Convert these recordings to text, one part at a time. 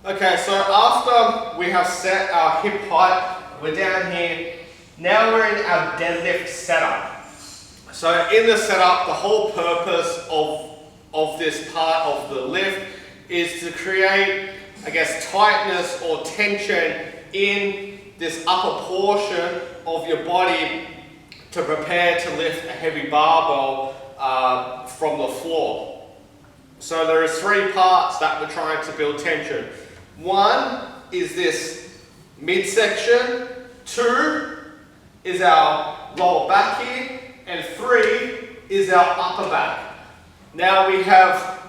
Okay, so after we have set our hip height, we're down here. Now we're in our deadlift setup. So in the setup, the whole purpose of this part of the lift is to create, I guess, tightness or tension in this upper portion of your body to prepare to lift a heavy barbell from the floor. So there are three parts that we're trying to build tension. One is this midsection, two is our lower back here, and three is our upper back. Now we have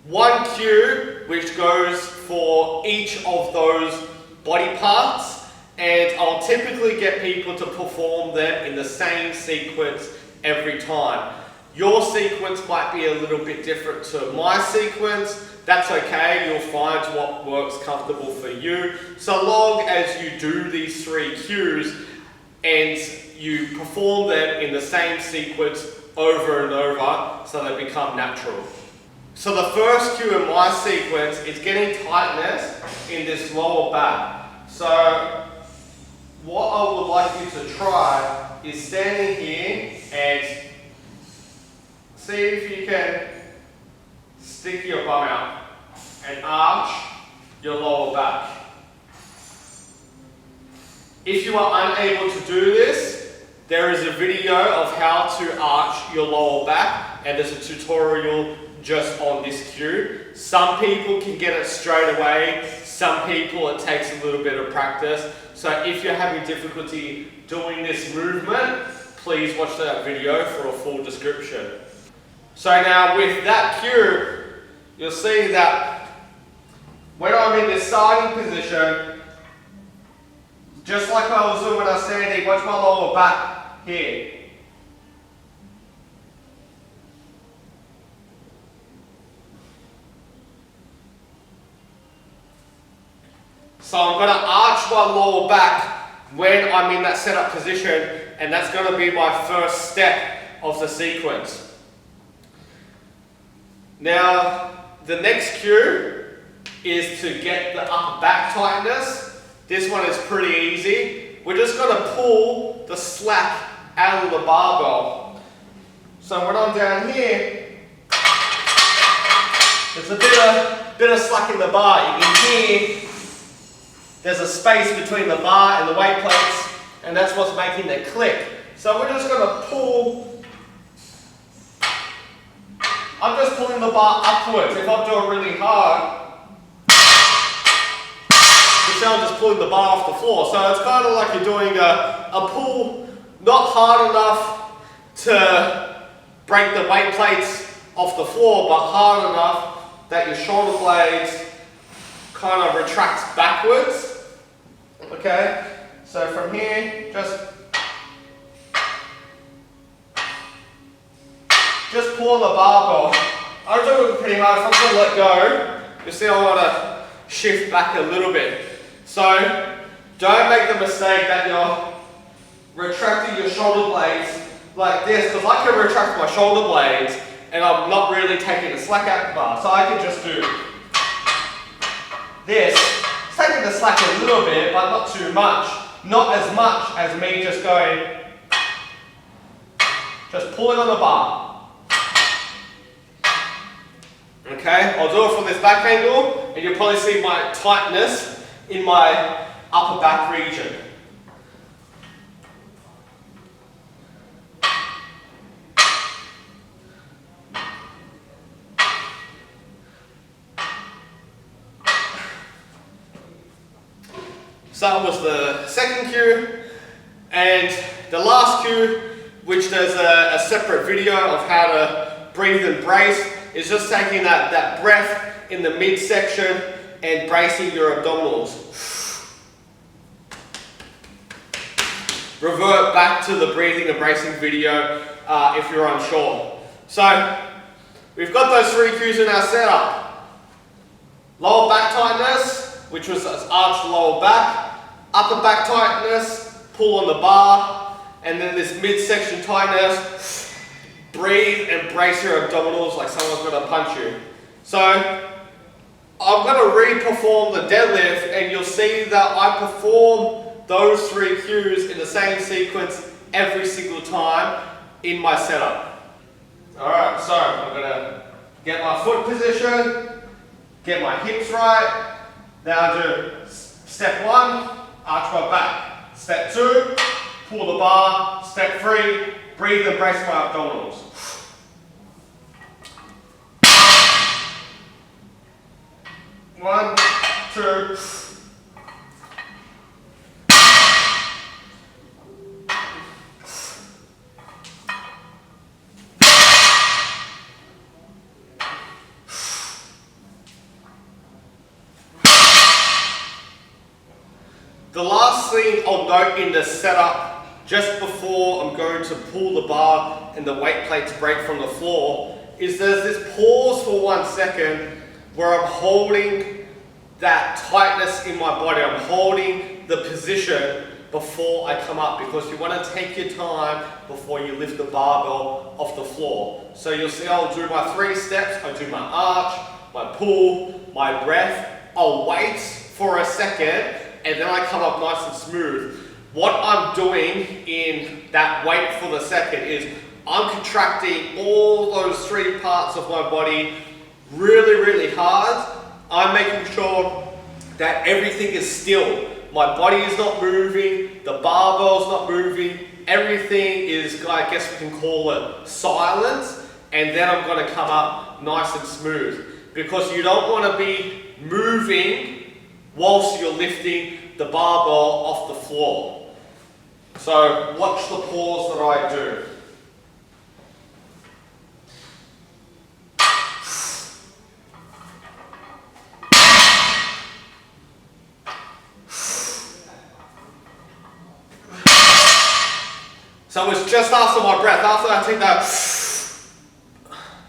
one cue which goes for each of those body parts, and I'll typically get people to perform them in the same sequence every time. Your sequence might be a little bit different to my sequence. That's okay, you'll find what works comfortable for you, so long as you do these three cues and you perform them in the same sequence over and over so they become natural. So the first cue in my sequence is getting tightness in this lower back. So what I would like you to try is standing here and see if you can stick your bum out and arch your lower back. If you are unable to do this, there is a video of how to arch your lower back, and there's a tutorial just on this cue. Some people can get it straight away, some people it takes a little bit of practice. So if you're having difficulty doing this movement, please watch that video for a full description. So now with that cue, you'll see that when I'm in this starting position, just like I was doing when I was standing, watch my lower back here. So I'm going to arch my lower back when I'm in that setup position, and that's going to be my first step of the sequence. Now, the next cue is to get the upper back tightness. This one is pretty easy. We're just going to pull the slack out of the barbell. So when I'm down here, there's a bit of slack in the bar. You can hear there's a space between the bar and the weight plates, and that's what's making the click. So we're just going to pull. I'm just pulling the bar upwards. If I'm doing really hard, you see I'm just pulling the bar off the floor. So it's kind of like you're doing a pull, not hard enough to break the weight plates off the floor, but hard enough that your shoulder blades kind of retracts backwards. Okay, so from here, just pull the barbell. I'm doing it pretty hard. If I'm going to let go, you see I want to shift back a little bit. So don't make the mistake that you're retracting your shoulder blades like this, because I can retract my shoulder blades and I'm not really taking the slack out the bar. So I can just do this. It's taking the slack a little bit, but not too much. Not as much as me just going, just pulling on the bar. Okay, I'll do it from this back angle, and you'll probably see my tightness in my upper back region. So that was the second cue, and the last cue, which there's a separate video of how to breathe and brace, is just taking that breath in the midsection and bracing your abdominals. Revert back to the breathing and bracing video if you're unsure. So we've got those three cues in our setup. Lower back tightness, which was arched lower back. Upper back tightness, pull on the bar, and then this midsection tightness, breathe and brace your abdominals like someone's going to punch you. So I'm going to re-perform the deadlift, and you'll see that I perform those 3 cues in the same sequence every single time in my setup. Alright, so I'm going to get my foot position, get my hips right. Now do step 1, arch my back. Step 2, pull the bar. Step 3, breathe and brace my abdominals. One, two. The last thing I'll note in the setup, just before I'm going to pull the bar and the weight plates break from the floor, is there's this pause for 1 second where I'm holding that tightness in my body. I'm holding the position before I come up, because you want to take your time before you lift the barbell off the floor. So you'll see I'll do my 3 steps. I do my arch, my pull, my breath. I'll wait for a second, and then I come up nice and smooth. What I'm doing in that wait for the second is I'm contracting all those 3 parts of my body really, really hard. I'm making sure that everything is still. My body is not moving, the barbell's not moving, everything is, I guess we can call it, silent, and then I'm going to come up nice and smooth. Because you don't want to be moving whilst you're lifting the barbell off the floor. So watch the pause that I do. So it's just after my breath, after I take that,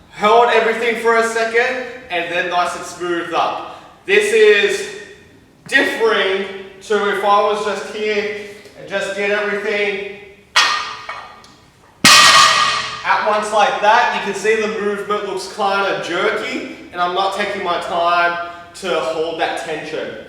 held everything for a second, and then nice and smoothed up. This is differing to if I was just here and just did everything at once like that. You can see the movement looks kind of jerky, and I'm not taking my time to hold that tension.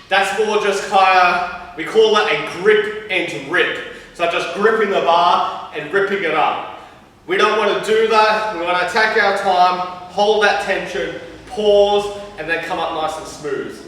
That's more just kind of, we call it a grip and rip. So just gripping the bar and ripping it up. We don't want to do that. We want to take our time, hold that tension, pause, and then come up nice and smooth.